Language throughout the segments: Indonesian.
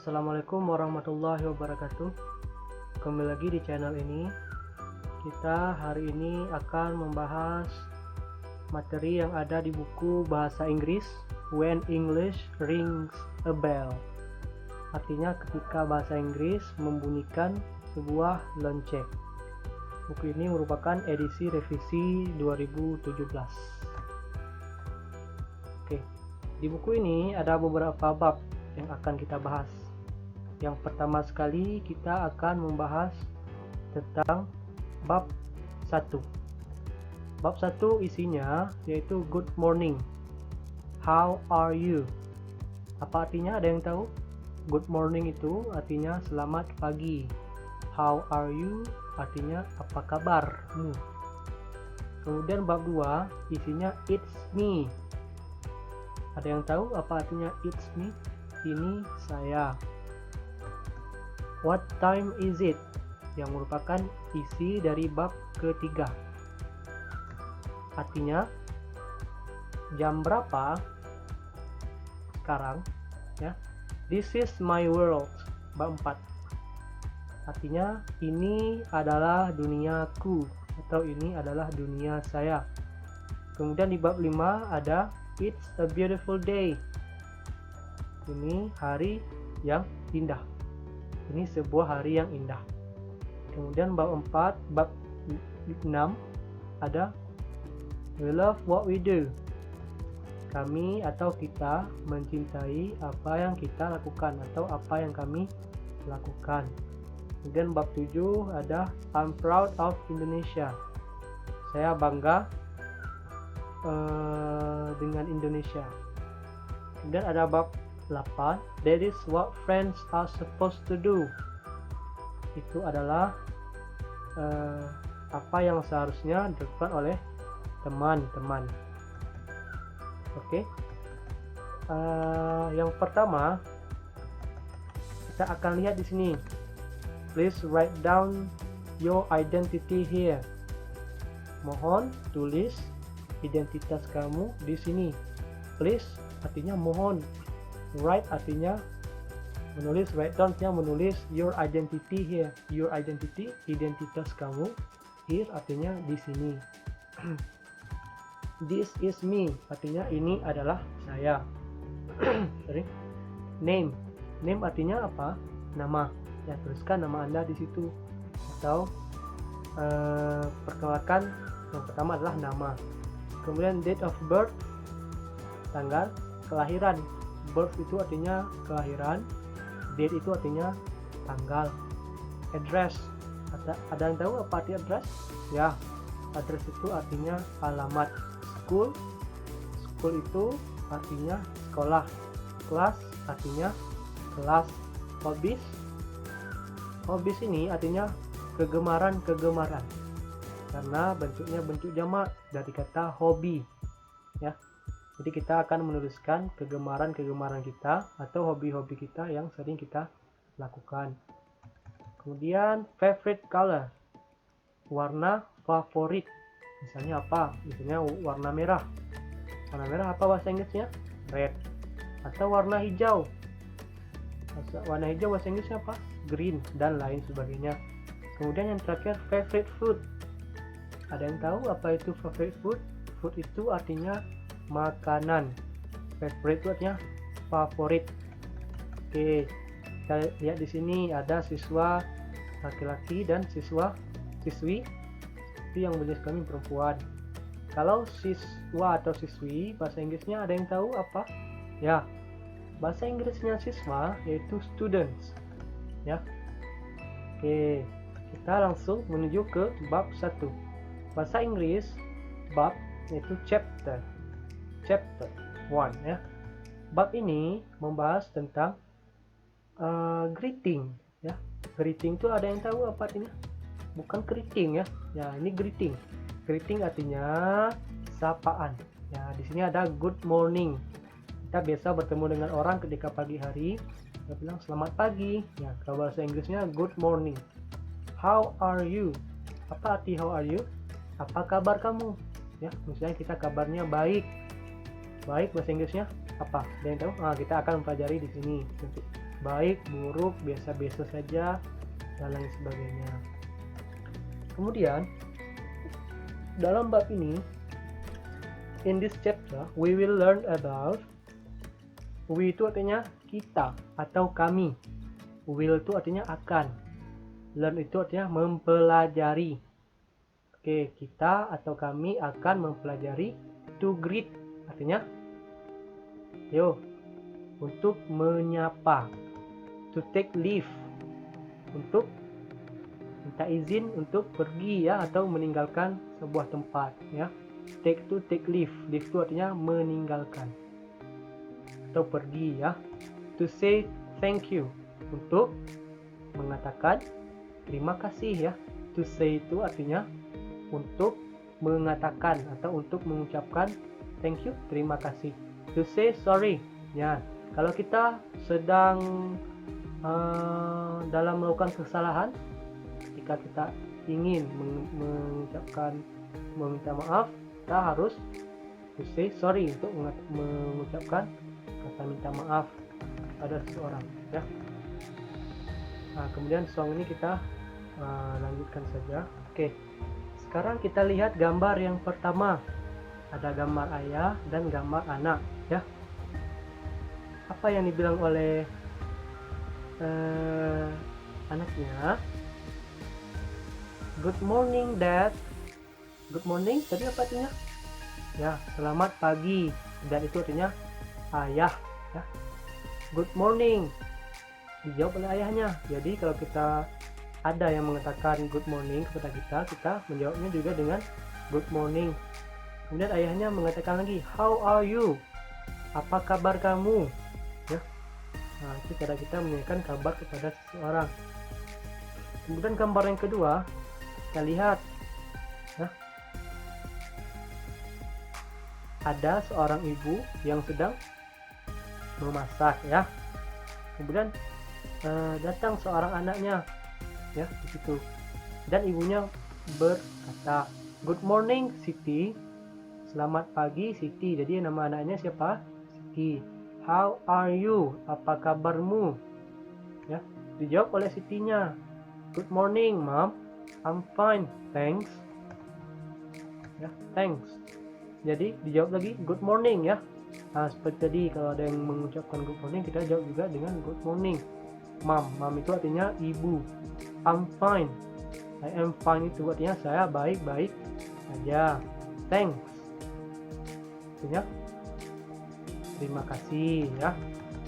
Assalamualaikum warahmatullahi wabarakatuh. Kembali lagi di channel ini. Kita hari ini akan membahas materi yang ada di buku bahasa Inggris When English Rings a Bell. Artinya ketika bahasa Inggris membunyikan sebuah lonceng. Buku ini merupakan edisi revisi 2017. Oke, di buku ini ada beberapa bab yang akan kita bahas. Yang pertama sekali kita akan membahas tentang bab 1. Bab 1 isinya yaitu good morning. How are you? Apa artinya? Ada yang tahu? Good morning itu artinya selamat pagi. How are you? Artinya apa kabarmu? Kemudian bab 2 isinya it's me. Ada yang tahu apa artinya it's me? Ini saya. What time is it? Yang merupakan isi dari bab ketiga. Artinya jam berapa sekarang, ya. This is my world. Bab 4. Artinya ini adalah duniaku atau ini adalah dunia saya. Kemudian di bab 5 ada it's a beautiful day. Ini hari yang indah. Ini sebuah hari yang indah. Kemudian bab 4, bab 6 ada we love what we do. Kami atau kita mencintai apa yang kita lakukan atau apa yang kami lakukan. Kemudian bab 7 ada I'm proud of Indonesia. Saya bangga dengan Indonesia. Kemudian ada bab 8, that is what friends are supposed to do. Itu adalah apa yang seharusnya dilakukan oleh teman-teman. Oke. Yang pertama kita akan lihat di sini. Please write down your identity here. Mohon tulis identitas kamu di sini. Please artinya mohon. Write artinya menulis, write down artinya menulis your identity here. Your identity, identitas kamu. Here artinya di sini. This is me artinya ini adalah saya. Sorry. Name. Name artinya apa? Nama. Ya, tuliskan nama Anda di situ. Atau perkenalkan yang pertama adalah nama. Kemudian date of birth, tanggal kelahiran. Birth itu artinya kelahiran, date itu artinya tanggal. Address, ada yang tahu apa arti address? Ya, address itu artinya alamat. School, school itu artinya sekolah. Class artinya kelas. Hobbies, hobbies ini artinya kegemaran-kegemaran, karena bentuknya bentuk jamak dari kata hobi, ya. Jadi kita akan menuliskan kegemaran-kegemaran kita atau hobi-hobi kita yang sering kita lakukan. Kemudian favorite color, warna favorit. Misalnya apa? Misalnya warna merah. Warna merah apa bahasa Inggrisnya? Red. Atau warna hijau. Warna hijau bahasa Inggrisnya apa? Green, dan lain sebagainya. Kemudian yang terakhir favorite food. Ada yang tahu apa itu favorite food? Food itu artinya makanan. Favorite itu artinya favorit. Oke, kita lihat di sini ada siswa laki-laki dan siswi itu yang berjenis kelamin perempuan. Kalau siswa atau siswi bahasa Inggrisnya ada yang tahu apa? Ya, bahasa Inggrisnya siswa yaitu students, ya. Oke, kita langsung menuju ke bab 1. Bahasa Inggris bab yaitu chapter 1, ya. Bab ini membahas tentang greeting, ya. Greeting itu ada yang tahu apa artinya? Bukan greeting, ya. Ya, ini greeting. Greeting artinya sapaan. Ya, di sini ada good morning. Kita biasa bertemu dengan orang ketika pagi hari, kita bilang selamat pagi. Ya, kalau bahasa Inggrisnya good morning. How are you? Apa arti how are you? Apa kabar kamu? Ya, misalnya kita kabarnya baik. Baik bahasa Inggrisnya apa? Ada yang tahu? Kita akan mempelajari di sini. baik, buruk, biasa-biasa saja, dan lain sebagainya. Kemudian dalam bab ini, in this chapter we will learn about we itu artinya kita atau kami, will itu artinya akan, learn itu artinya mempelajari. Oke, kita atau kami akan mempelajari. To greet artinya untuk menyapa. To take leave untuk minta izin untuk pergi ya, atau meninggalkan sebuah tempat ya. Take leave. Leave itu artinya meninggalkan atau pergi ya. To say thank you untuk mengatakan terima kasih ya. To say itu artinya untuk mengatakan atau untuk mengucapkan thank you, terima kasih. To say sorry ya, kalau kita sedang dalam melakukan kesalahan, ketika kita ingin mengucapkan meminta maaf, kita harus to say sorry untuk mengucapkan kata minta maaf pada seseorang ya. Nah, kemudian song ini kita lanjutkan saja. Oke, sekarang kita lihat gambar yang pertama. Ada gambar ayah dan gambar anak ya. Apa yang dibilang oleh anaknya? Good morning dad. Good morning tadi apa artinya? Ya, selamat pagi. Dad itu artinya ayah ya. Good morning dijawab oleh ayahnya. Jadi kalau kita ada yang mengatakan good morning kepada kita menjawabnya juga dengan good morning. Kemudian ayahnya mengatakan lagi, how are you? Apa kabar kamu? Ya. Nah, itu cara kita menanyakan kabar kepada seseorang. Kemudian gambar yang kedua, kita lihat ya. Ada seorang ibu yang sedang memasak ya. Kemudian datang seorang anaknya ya di situ, dan ibunya berkata, good morning Siti, selamat pagi Siti. Jadi nama anaknya siapa? Siti. How are you? Apa kabarmu? Ya, dijawab oleh Sitinya, good morning mom, I'm fine thanks. Ya, thanks. Jadi dijawab lagi good morning ya. Nah, seperti tadi kalau ada yang mengucapkan good morning, kita jawab juga dengan good morning. Mom itu artinya ibu. I'm fine, I am fine itu artinya saya baik-baik saja. Thanks artinya terima kasih ya.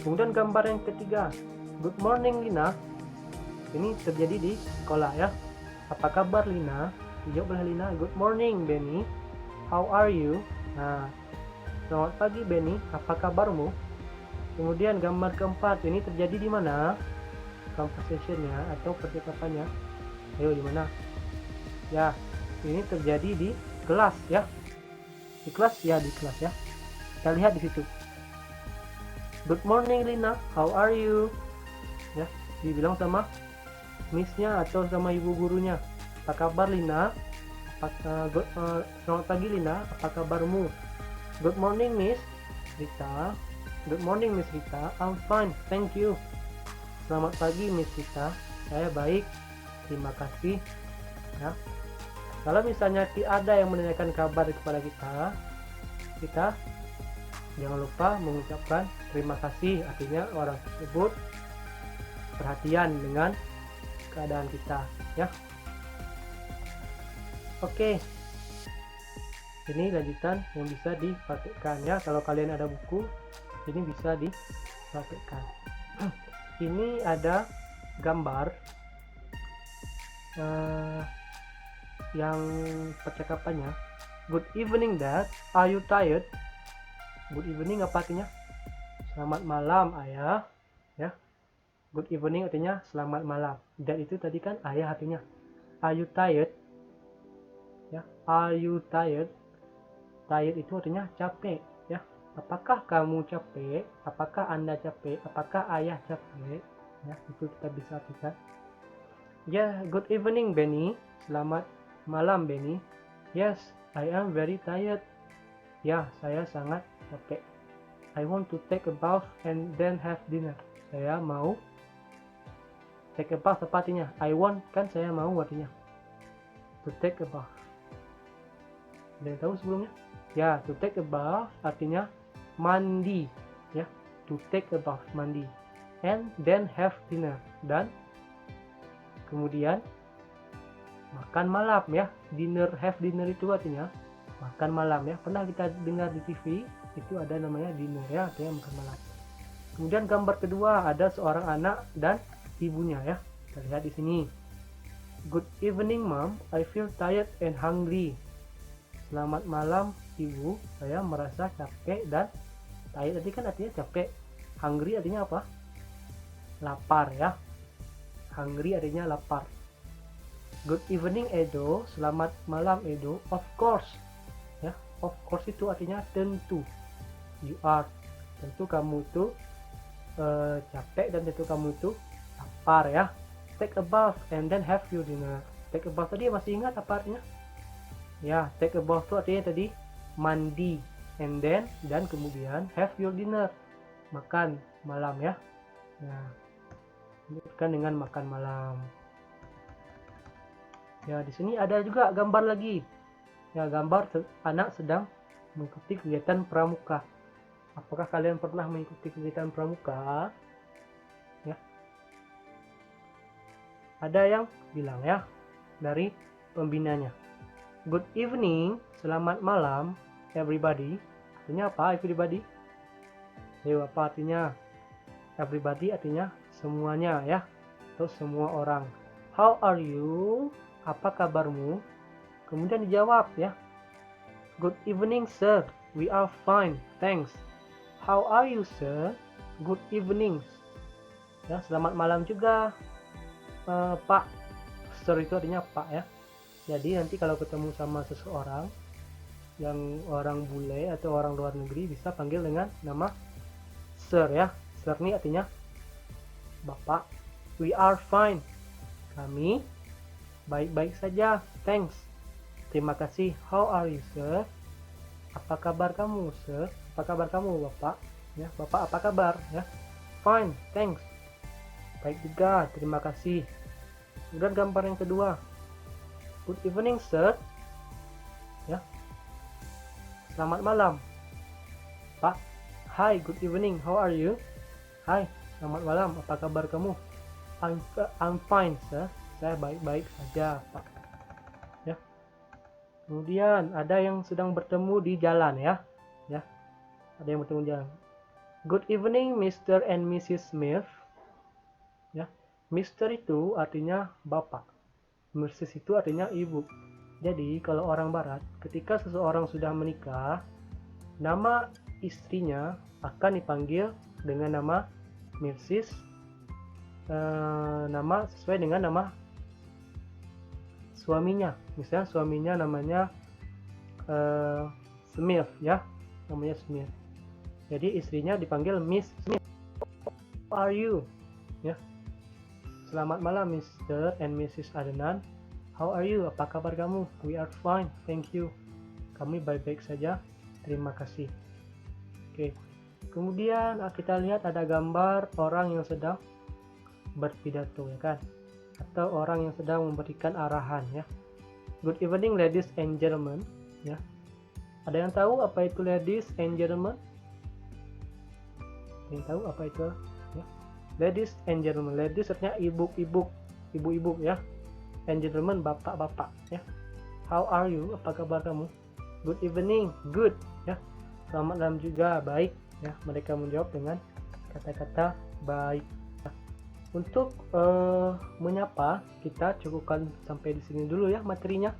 Kemudian gambar yang ketiga, good morning Lina. Ini terjadi di sekolah ya. Apa kabar Lina? Dijawab oleh Lina, good morning Benny, how are you? Nah, selamat pagi Benny, apa kabarmu? Kemudian gambar keempat, ini terjadi di mana? Conversationnya atau percakapannya. Ayo di mana? Ya, ini terjadi di kelas ya. Di kelas ya, di kelas ya. Kita lihat di situ. Good morning Lina, how are you? Ya, dibilang sama miss-nya atau sama ibu gurunya. Apa kabar Lina? Selamat pagi Lina, apa kabarmu? Good morning Miss Rita. Good morning Miss Rita, I'm fine, thank you. Selamat pagi Miss Rita, saya baik, terima kasih ya. Kalau misalnya ada yang menanyakan kabar kepada kita jangan lupa mengucapkan terima kasih, artinya orang tersebut perhatian dengan keadaan kita ya. Oke, ini lanjutan yang bisa dipraktikkan ya. Kalau kalian ada buku, ini bisa dipraktikkan. Ini ada gambar yang percakapannya. Good evening dad, are you tired? Good evening apa artinya? Selamat malam ayah ya. Good evening artinya selamat malam. Dad itu tadi kan ayah artinya. Are you tired? Ya, are you tired? Tired itu artinya capek ya. Apakah kamu capek? Apakah Anda capek? Apakah ayah capek? Ya, itu kita bisa artikan. Ya, good evening Benny. Selamat malam Benny. Yes, I am very tired. Ya, saya sangat capek. I want to take a bath and then have dinner. saya mau. Take a bath apa artinya? I want kan saya mau artinya. To take a bath. Ada yang tahu sebelumnya? Ya, to take a bath artinya mandi, ya. To take a bath, mandi. And then have dinner, dan kemudian makan malam, ya. Dinner, have dinner itu artinya makan malam, ya. Pernah kita dengar di TV itu ada namanya dinner, ya, artinya makan malam. Kemudian gambar kedua ada seorang anak dan ibunya, ya. Kita lihat di sini. Good evening, Mom. I feel tired and hungry. Selamat malam, Ibu. Saya merasa capek dan tired tadi kan artinya capek. Hungry artinya apa? Lapar, ya. Hungry artinya lapar. Good evening, Edo. Selamat malam, Edo. Of course. Ya, of course itu artinya tentu. You are. Tentu kamu tuh capek dan tentu kamu tuh lapar, ya. Take a bath and then have your dinner. Take a bath tadi masih ingat apa artinya? Ya, take a bath itu artinya tadi mandi, and then dan kemudian have your dinner, makan malam, ya. Nah, lanjutkan dengan makan malam. Ya, di sini ada juga gambar lagi. Ya, gambar anak sedang mengikuti kegiatan pramuka. Apakah kalian pernah mengikuti kegiatan pramuka? Ya. Ada yang bilang, ya, dari pembinanya. Good evening, selamat malam, everybody. Artinya apa, everybody? Ayo, apa artinya? Everybody artinya semuanya, ya, atau semua orang. How are you? Apa kabarmu? Kemudian dijawab, ya. Good evening, sir. We are fine, thanks. How are you, sir? Good evening. Ya, selamat malam juga, Pak. Sir itu artinya Pak, ya. Jadi nanti kalau ketemu sama seseorang yang orang bule atau orang luar negeri bisa panggil dengan nama sir, ya. Sir ini artinya Bapak. We are fine. Kami baik-baik saja. Thanks. Terima kasih. How are you, sir? Apa kabar kamu, sir? Apa kabar kamu, Bapak? Ya, Bapak apa kabar, ya? Fine, thanks. Baik juga, terima kasih. Kemudian gambar yang kedua. Good evening, sir. Ya. Selamat malam, Pak. Hi, good evening. How are you? Hai, selamat malam. Apa kabar kamu? I'm fine, sir. Saya baik-baik saja, Pak. Ya. Kemudian ada yang sedang bertemu di jalan, ya. Ya. Ada yang bertemu di jalan. Good evening, Mr. and Mrs. Smith. Ya. Mr. itu artinya bapak. Mrs. itu artinya ibu. Jadi kalau orang barat, ketika seseorang sudah menikah, nama istrinya akan dipanggil dengan nama Mrs. Nama sesuai dengan nama suaminya. Misalnya suaminya namanya Smith, ya, namanya Smith. Jadi istrinya dipanggil Miss Smith. How are you? Ya. Selamat malam, Mr. and Mrs. Adnan. How are you? Apa kabar kamu? We are fine, thank you. Kami baik-baik saja, terima kasih. Oke. Kemudian kita lihat ada gambar orang yang sedang berpidato, ya kan? Atau orang yang sedang memberikan arahan, ya. Good evening, ladies and gentlemen, ya. Ada yang tahu apa itu ladies and gentlemen? Yang tahu apa itu, ya? Ladies and gentlemen. Ladies artinya ibu-ibu, ya. And gentlemen, bapak-bapak, ya. How are you? Apa kabar kamu? Good evening. Good, ya. Selamat malam juga, baik, ya. Mereka menjawab dengan kata-kata baik. Untuk menyapa, kita cukupkan sampai di sini dulu, ya, materinya.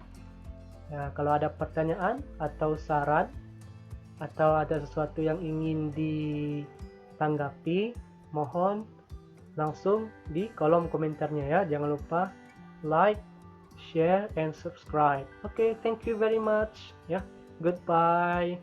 Ya, kalau ada pertanyaan atau saran atau ada sesuatu yang ingin ditanggapi, mohon langsung di kolom komentarnya, ya. Jangan lupa like, share, and subscribe. Okay, thank you very much, ya. Goodbye.